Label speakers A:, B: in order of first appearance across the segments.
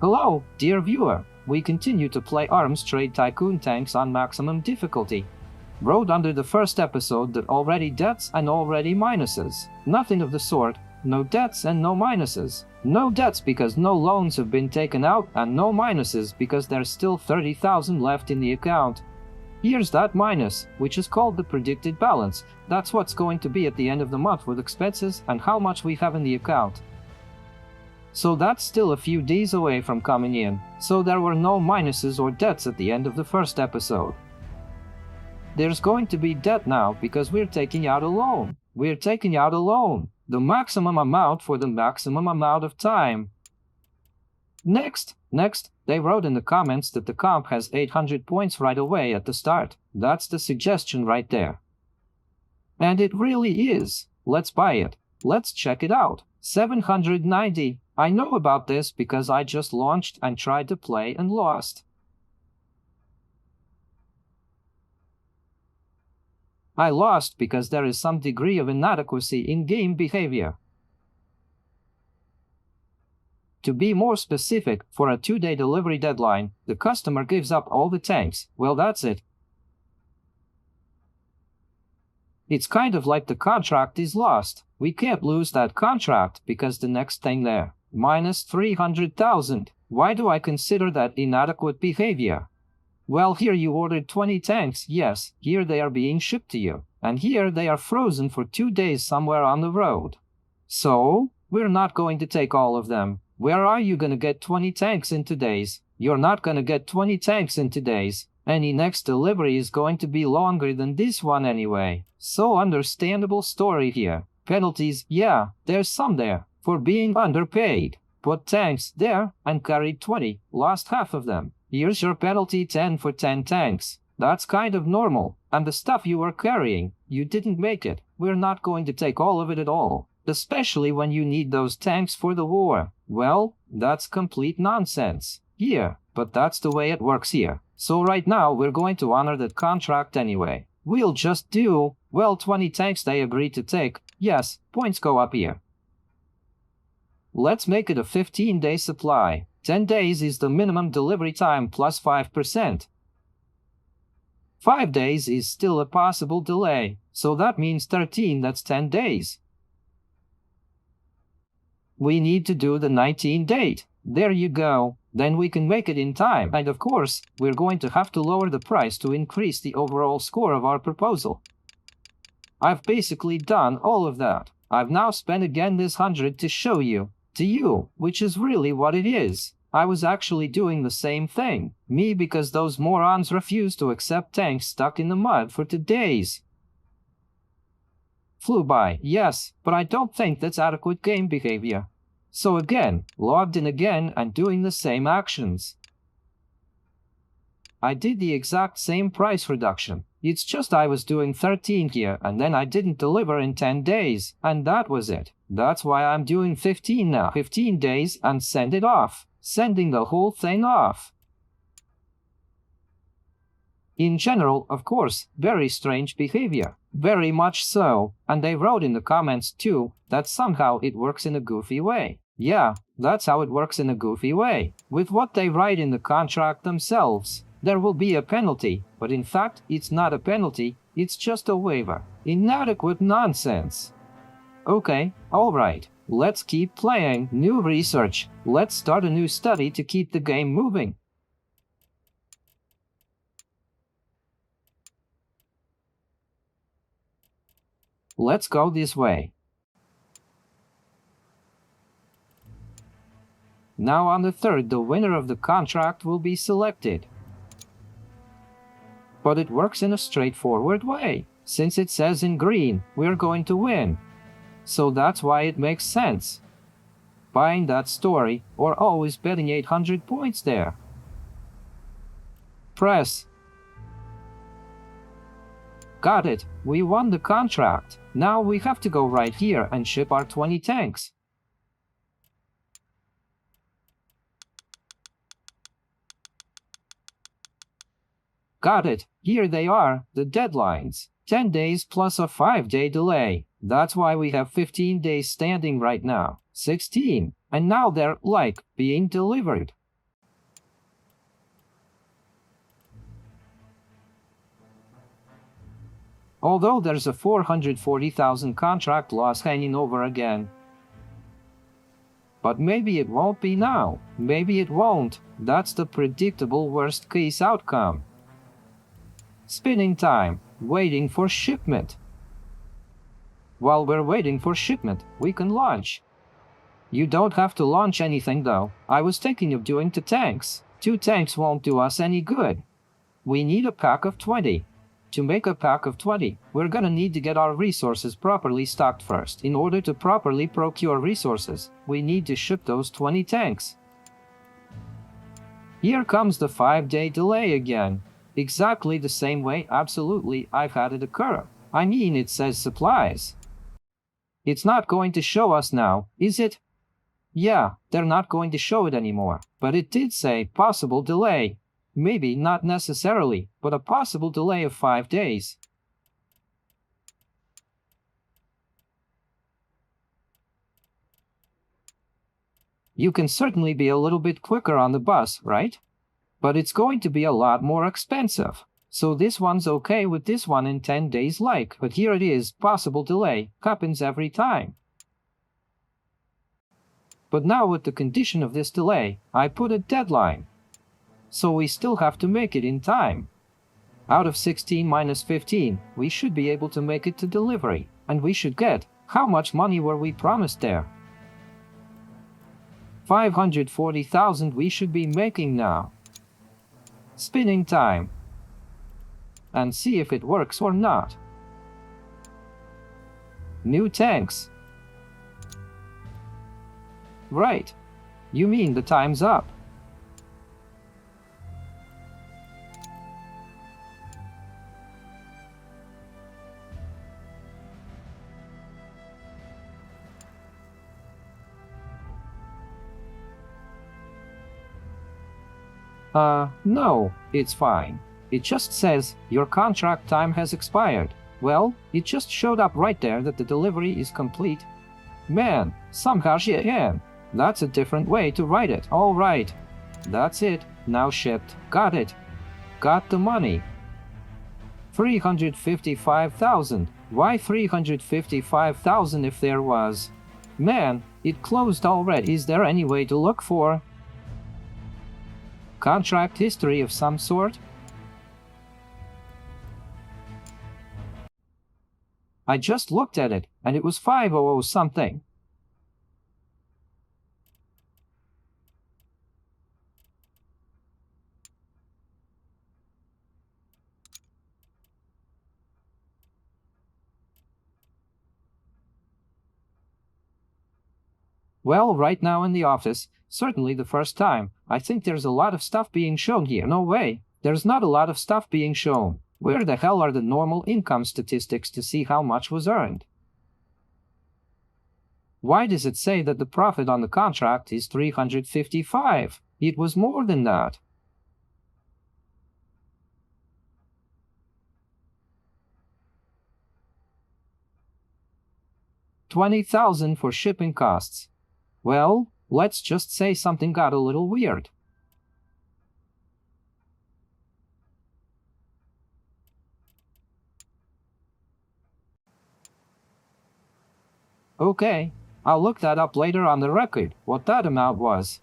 A: Hello, dear viewer. We continue to play Arms Trade Tycoon Tanks on maximum difficulty. Wrote under the first episode that already debts and already minuses. Nothing of the sort. No debts and no minuses. No debts because no loans have been taken out, and no minuses because there's still 30,000 left in the account. Here's that minus, which is called the predicted balance. That's what's going to be at the end of the month with expenses and how much we have in the account. So that's still a few days away from coming in, so there were no minuses or debts at the end of the first episode. There's going to be debt now because we're taking out a loan. We're taking out a loan. The maximum amount for the maximum amount of time. Next, they wrote in the comments that the comp has 800 points right away at the start. That's the suggestion right there. And it really is. Let's buy it. Let's check it out. 790. I know about this because I just launched and tried to play and lost. I lost because there is some degree of inadequacy in game behavior. To be more specific, for a 2-day delivery deadline, the customer gives up all the tanks. Well, that's it. It's kind of like the contract is lost. We can't lose that contract because the next thing there. Minus 300,000. Why do I consider that inadequate behavior? Well, here you ordered 20 tanks, yes, here they are being shipped to you, and here they are frozen for 2 days somewhere on the road. So, we're not going to take all of them. Where are you gonna get 20 tanks in 2 days? You're not gonna get 20 tanks in 2 days. Any next delivery is going to be longer than this one anyway. So understandable story here. Penalties, yeah, there's some there, for being underpaid. Put tanks there, and carried 20, lost half of them. Here's your penalty 10 for 10 tanks. That's kind of normal. And the stuff you were carrying, you didn't make it. We're not going to take all of it at all. Especially when you need those tanks for the war. Well, that's complete nonsense. Here, but that's the way it works here. So right now we're going to honor that contract anyway. We'll just do, well, 20 tanks they agreed to take. Yes, points go up here. Let's make it a 15-day supply. 10 days is the minimum delivery time plus 5%. 5 days is still a possible delay, so that means 13, that's 10 days. We need to do the 19 date. There you go. Then we can make it in time. And of course, we're going to have to lower the price to increase the overall score of our proposal. I've basically done all of that. I've now spent again this 100 to show you. To you, which is really what it is. I was actually doing the same thing. Me because those morons refused to accept tanks stuck in the mud for 2 days. Flew by, yes, but I don't think that's adequate game behavior. So again, logged in again and doing the same actions. I did the exact same price reduction. It's just I was doing 13 here and then I didn't deliver in 10 days, and that was it. That's why I'm doing 15 now. 15 days and send it off. Sending the whole thing off. In general, of course, very strange behavior. Very much so. And they wrote in the comments too that somehow it works in a goofy way. Yeah, that's how it works in a goofy way. With what they write in the contract themselves. There will be a penalty, but in fact, it's not a penalty, it's just a waiver. Inadequate nonsense. Okay, alright, let's keep playing. New research. Let's start a new study to keep the game moving. Let's go this way. Now on the 3rd, the winner of the contract will be selected. But it works in a straightforward way. Since it says in green, we're going to win. So that's why it makes sense. Buying that story, or always betting 800 points there. Press. Got it, we won the contract. Now we have to go right here and ship our 20 tanks. Got it, here they are, the deadlines. 10 days plus a 5-day delay. That's why we have 15 days standing right now. 16. And now they're, being delivered. Although there's a 440,000 contract loss hanging over again. But maybe it won't be now. Maybe it won't. That's the predictable worst-case outcome. Spinning time. Waiting for shipment. While we're waiting for shipment, we can launch. You don't have to launch anything though. I was thinking of doing 2 tanks. 2 tanks won't do us any good. We need a pack of 20. To make a pack of 20, we're gonna need to get our resources properly stocked first. In order to properly procure resources, we need to ship those 20 tanks. Here comes the 5-day delay again. Exactly the same way, absolutely, I've had it occur. I mean, it says supplies. It's not going to show us now, is it? Yeah, they're not going to show it anymore. But it did say possible delay. Maybe not necessarily, but a possible delay of 5 days. You can certainly be a little bit quicker on the bus, right? But it's going to be a lot more expensive. So this one's okay with this one in 10 days like, but here it is, possible delay, happens every time. But now with the condition of this delay, I put a deadline. So we still have to make it in time. Out of 16 minus 15, we should be able to make it to delivery, and we should get, how much money were we promised there? 540,000 we should be making now. Spinning time. And see if it works or not. New tanks. Right. You mean the time's up. No, it's fine. It just says, your contract time has expired. Well, it just showed up right there that the delivery is complete. Man, somehow she can. That's a different way to write it. All right. That's it. Now shipped. Got it. Got the money. 355,000. Why 355,000 if there was? Man, it closed already. Is there any way to look for contract history of some sort? I just looked at it, and it was 500 something. Well, right now in the office, certainly the first time, I think there's a lot of stuff being shown here. No way. There's not a lot of stuff being shown. Where the hell are the normal income statistics to see how much was earned? Why does it say that the profit on the contract is 355? It was more than that. $20,000 for shipping costs. Well, let's just say something got a little weird. Okay, I'll look that up later on the record, what that amount was.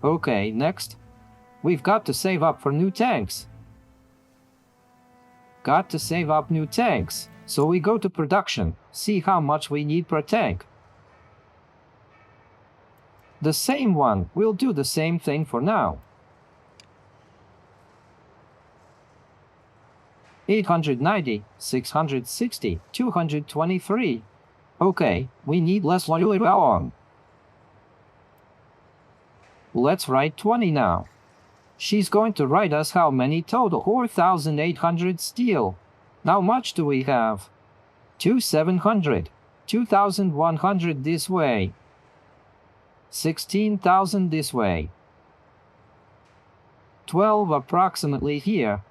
A: Okay, next. We've got to save up for new tanks. Got to save up new tanks. So we go to production, see how much we need per tank. The same one, we'll do the same thing for now. 890, 660, 223. Okay, we need less long. Let's write 20 now. She's going to write us how many total? 4,800 steel. How much do we have? 2,700. 2,100 this way. 16,000 this way. 12 approximately here.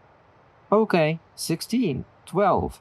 A: Okay, 16, 12.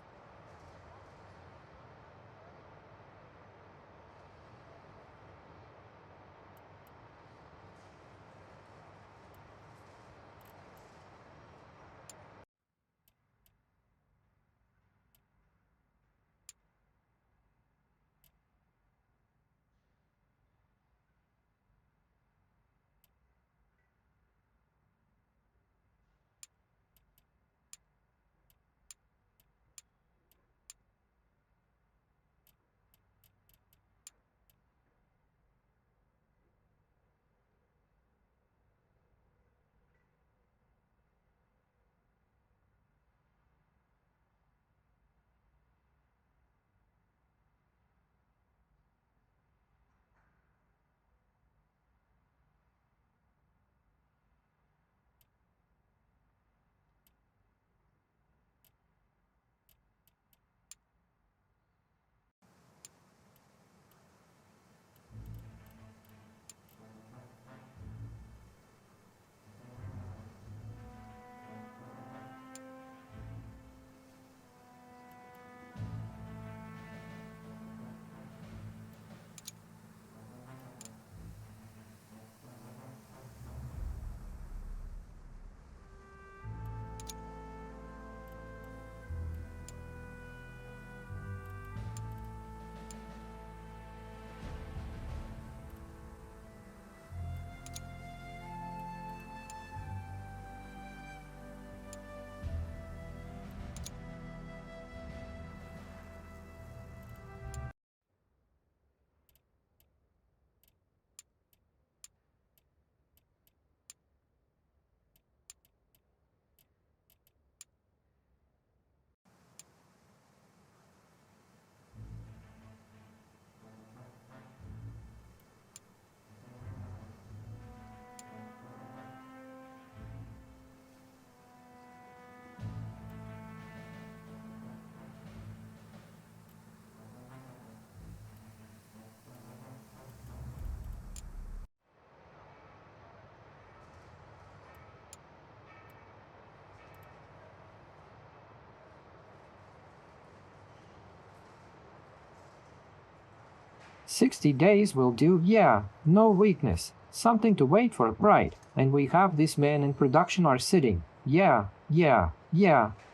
A: 60 days will do, yeah. No weakness. Something to wait for, right? And we have this man in production are sitting. Yeah.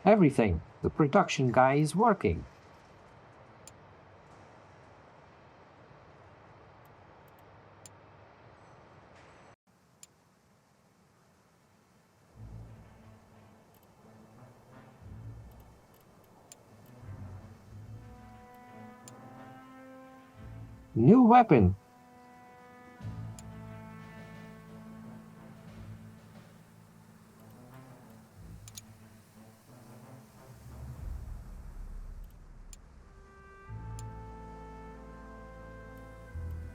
A: Everything. The production guy is working. New weapon.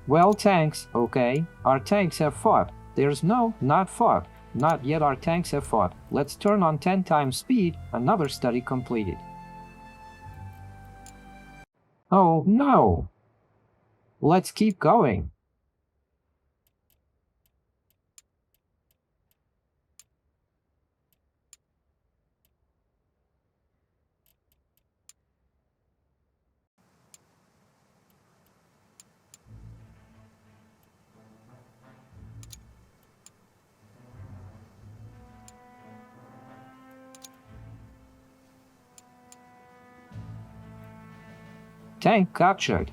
A: Well, tanks, okay. Our tanks have fought. There's no, not fought. Not yet our tanks have fought. Let's turn on 10 times speed. Another study completed. Oh, no. Let's keep going. Tank captured.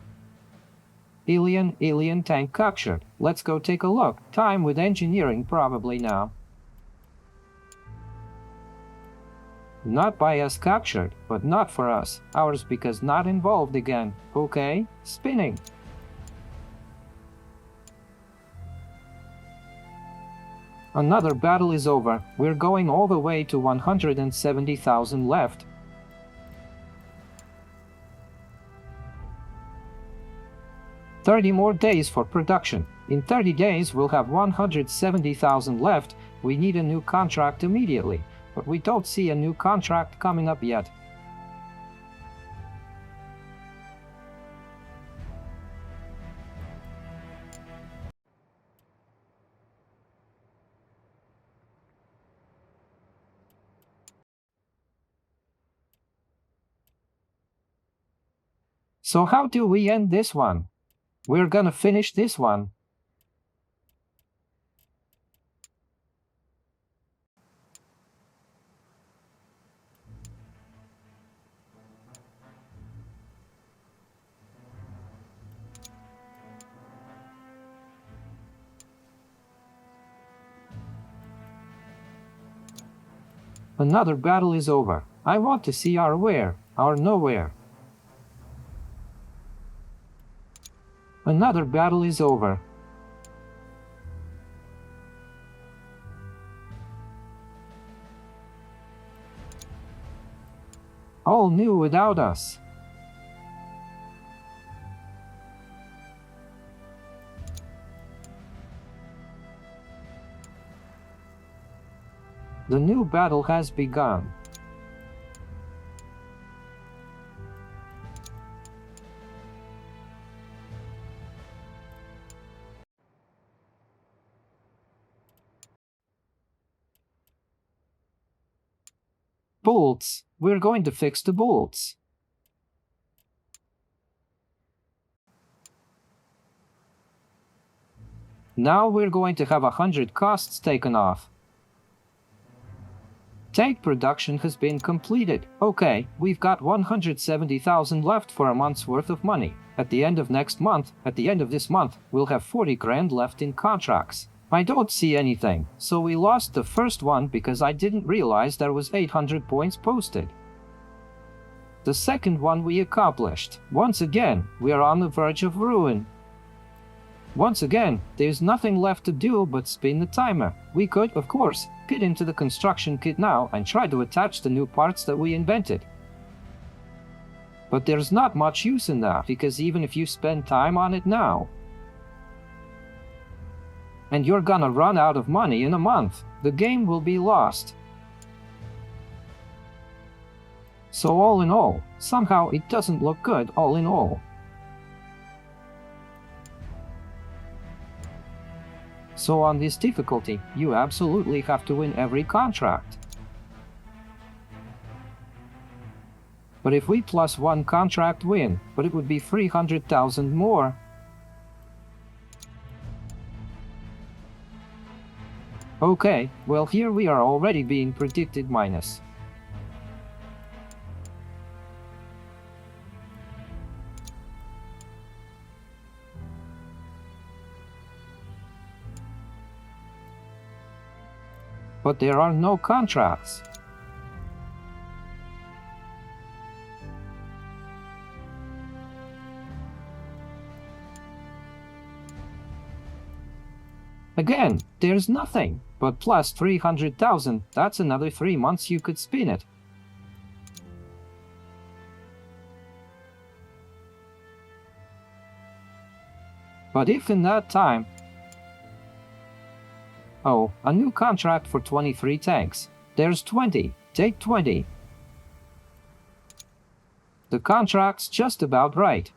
A: Alien tank captured. Let's go take a look. Time with engineering probably now. Not by us captured, but not for us. Ours because not involved again. Okay? Spinning. Another battle is over. We're going all the way to 170,000 left. "30 more days for production. In 30 days we'll have 170,000 left. We need a new contract immediately, but we don't see a new contract coming up yet." So how do we end this one? We're gonna finish this one. Another battle is over. I want to see our where, our nowhere. Another battle is over. All new without us. The new battle has begun. Bolts. We're going to fix the bolts. Now we're going to have 100 costs taken off. Tank production has been completed. Okay, we've got 170,000 left for a month's worth of money. At the end of next month, at the end of this month, we'll have 40 grand left in contracts. I don't see anything, so we lost the first one because I didn't realize there was 800 points posted. The second one we accomplished. Once again, we are on the verge of ruin. Once again, there's nothing left to do but spin the timer. We could, of course, get into the construction kit now and try to attach the new parts that we invented. But there's not much use in that, because even if you spend time on it now, and you're gonna run out of money in a month, the game will be lost. So all in all, somehow it doesn't look good all in all. So on this difficulty, you absolutely have to win every contract. But if we plus one contract win, but it would be 300,000 more. Okay, well here we are already being predicted minus. But there are no contracts. Again, there's nothing, but plus 300,000, that's another 3 months you could spin it. But if in that time... Oh, a new contract for 23 tanks. There's 20, take 20. The contract's just about right.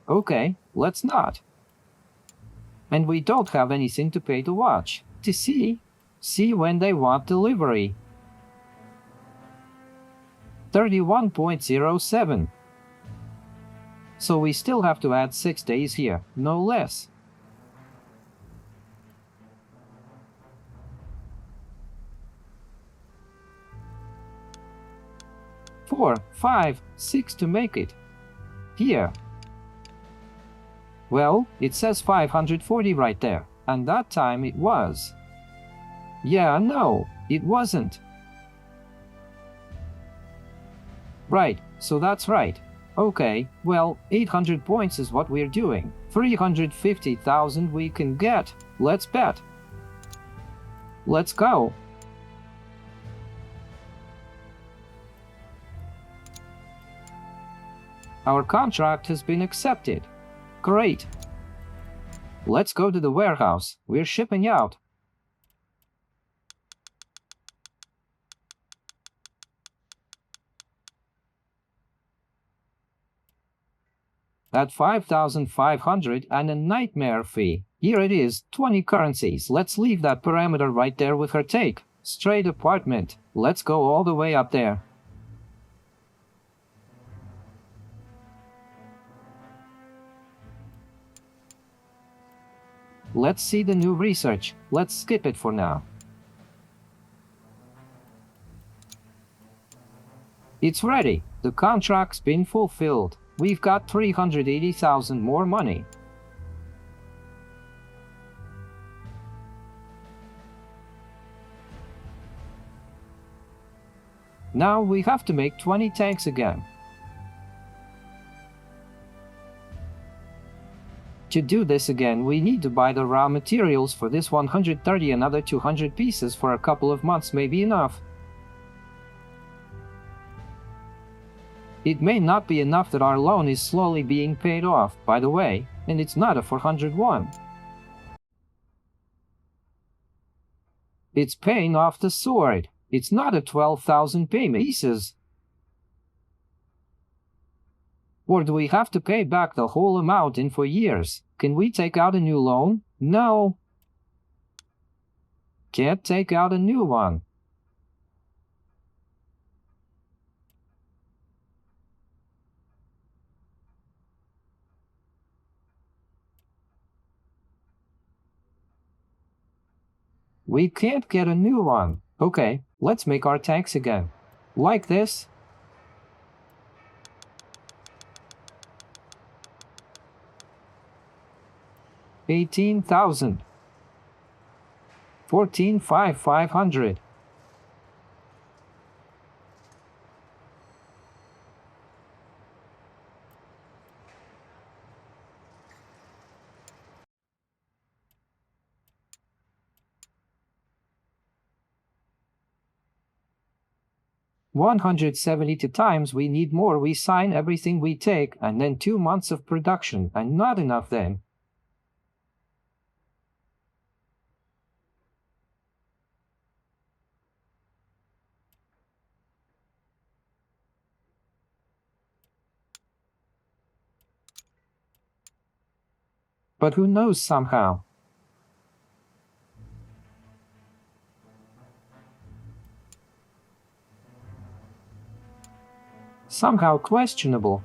A: Okay, let's not. And we don't have anything to pay to watch, to see when they want delivery. 31.07. So we still have to add 6 days here, no less. Four, 5, 6 to make it. Here. Well, it says 540 right there, and that time it was. Yeah, no, it wasn't. Right, so that's right. Okay, well, 800 points is what we're doing. 350,000 we can get. Let's bet. Let's go. Our contract has been accepted. Great. Let's go to the warehouse. We're shipping out. At 5,500 and a nightmare fee. Here it is, 20 currencies. Let's leave that parameter right there with her take. Straight apartment. Let's go all the way up there. Let's see the new research. Let's skip it for now. It's ready. The contract's been fulfilled. We've got 380,000 more money. Now we have to make 20 tanks again. To do this again, we need to buy the raw materials for this 130. Another 200 pieces for a couple of months may be enough. It may not be enough that our loan is slowly being paid off, by the way, and it's not a 401. It's paying off the sword. It's not a 12,000 payment pieces. Or do we have to pay back the whole amount in 4 years? Can we take out a new loan? No. Can't take out a new one. We can't get a new one. Okay, let's make our tanks again. Like this. $18,000. 14,500. $172 times we need more. We sign everything we take, and then 2 months of production, and not enough then. But who knows somehow? Somehow questionable.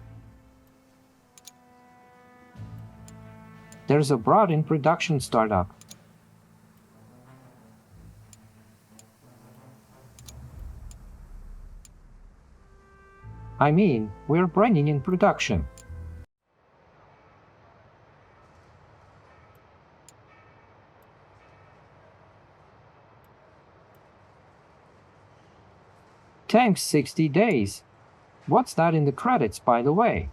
A: There's a broad in production startup. I mean, we're bringing in production. Tanks 60 days. What's that in the credits, by the way?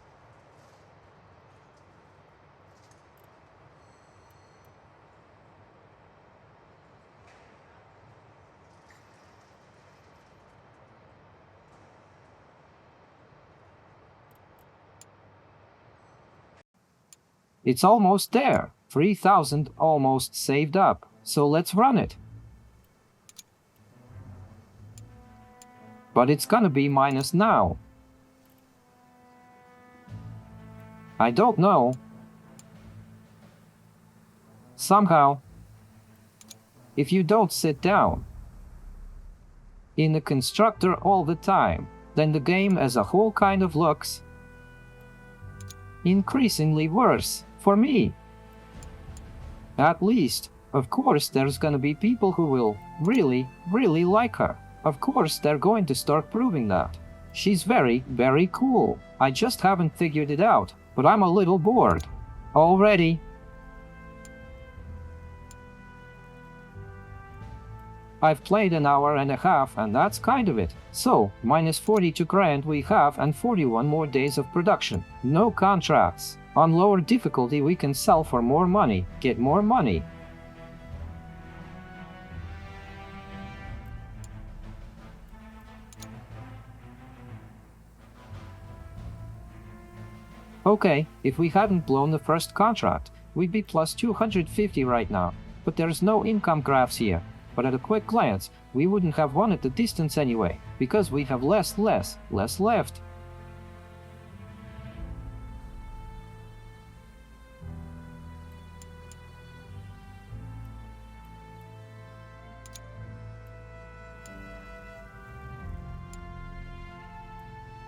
A: It's almost there. 3,000 almost saved up. So let's run it. But it's gonna be minus now. I don't know. Somehow. If you don't sit down in the constructor all the time, then the game as a whole kind of looks increasingly worse for me. At least, of course, there's gonna be people who will really, really like her. Of course, they're going to start proving that. She's very, very cool. I just haven't figured it out, but I'm a little bored already. I've played an hour and a half and that's kind of it. So, minus 42 grand we have and 41 more days of production. No contracts. On lower difficulty we can sell for more money, get more money. Okay, if we hadn't blown the first contract, we'd be plus 250 right now. But there's no income graphs here. But at a quick glance, we wouldn't have won at the distance anyway, because we have less left.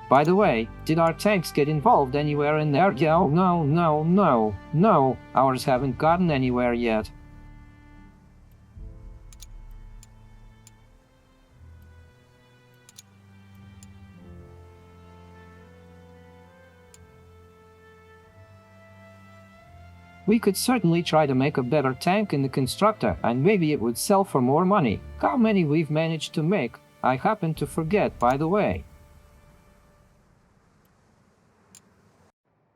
A: By the way, did our tanks get involved anywhere in there? Yeah, no, ours haven't gotten anywhere yet. We could certainly try to make a better tank in the constructor, and maybe it would sell for more money. How many we've managed to make, I happen to forget, by the way.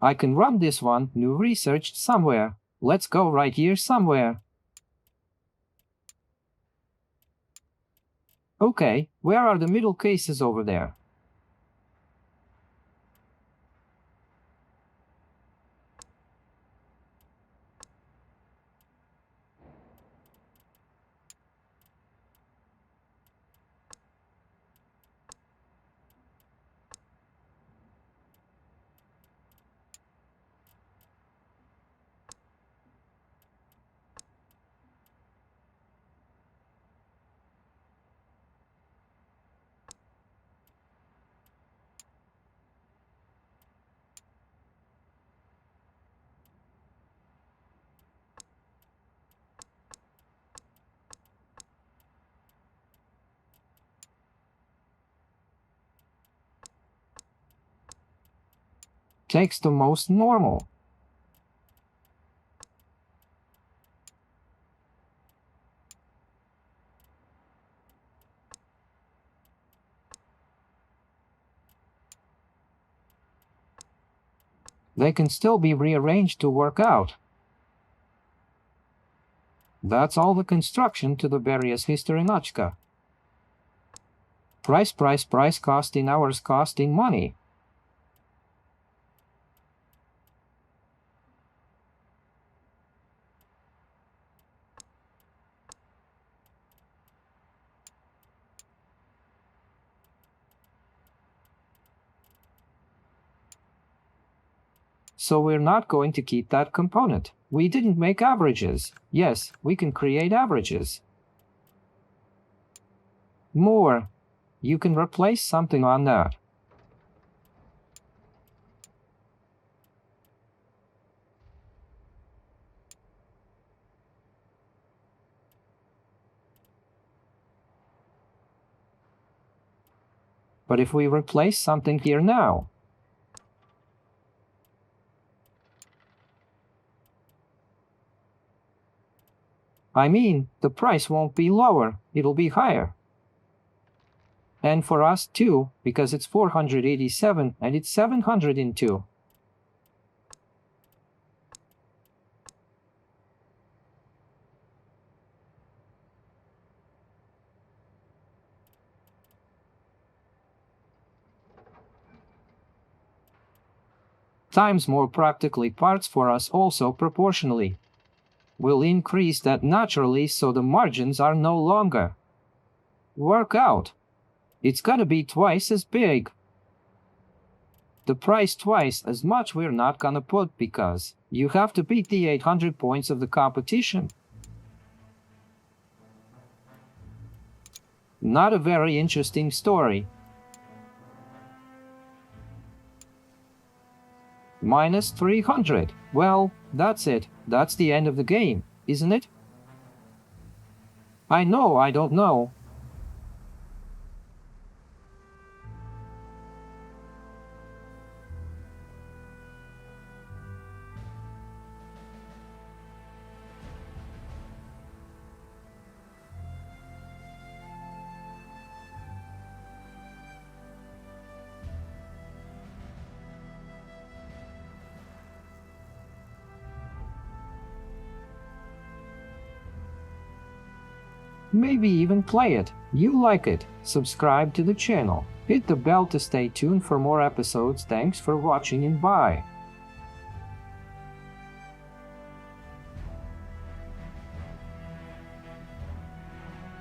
A: I can run this one, new research, somewhere. Let's go right here somewhere. Okay, where are the middle cases over there? Takes the most normal. They can still be rearranged to work out. That's all the construction to the various Historinachka. Price costing hours costing money. So we're not going to keep that component. We didn't make averages. Yes, we can create averages. More. You can replace something on that. But if we replace something here now, I mean, the price won't be lower, it'll be higher. And for us too, because it's 487 and it's 702. Times more practically parts for us also proportionally. We'll increase that naturally so the margins are no longer. Work out. It's gotta be twice as big. The price twice as much we're not gonna put because you have to beat the 800 points of the competition. Not a very interesting story. Minus 300. Well, that's it. That's the end of the game, isn't it? I know I don't know. Maybe even play it. You like it. Subscribe to the channel. Hit the bell to stay tuned for more episodes. Thanks for watching and bye.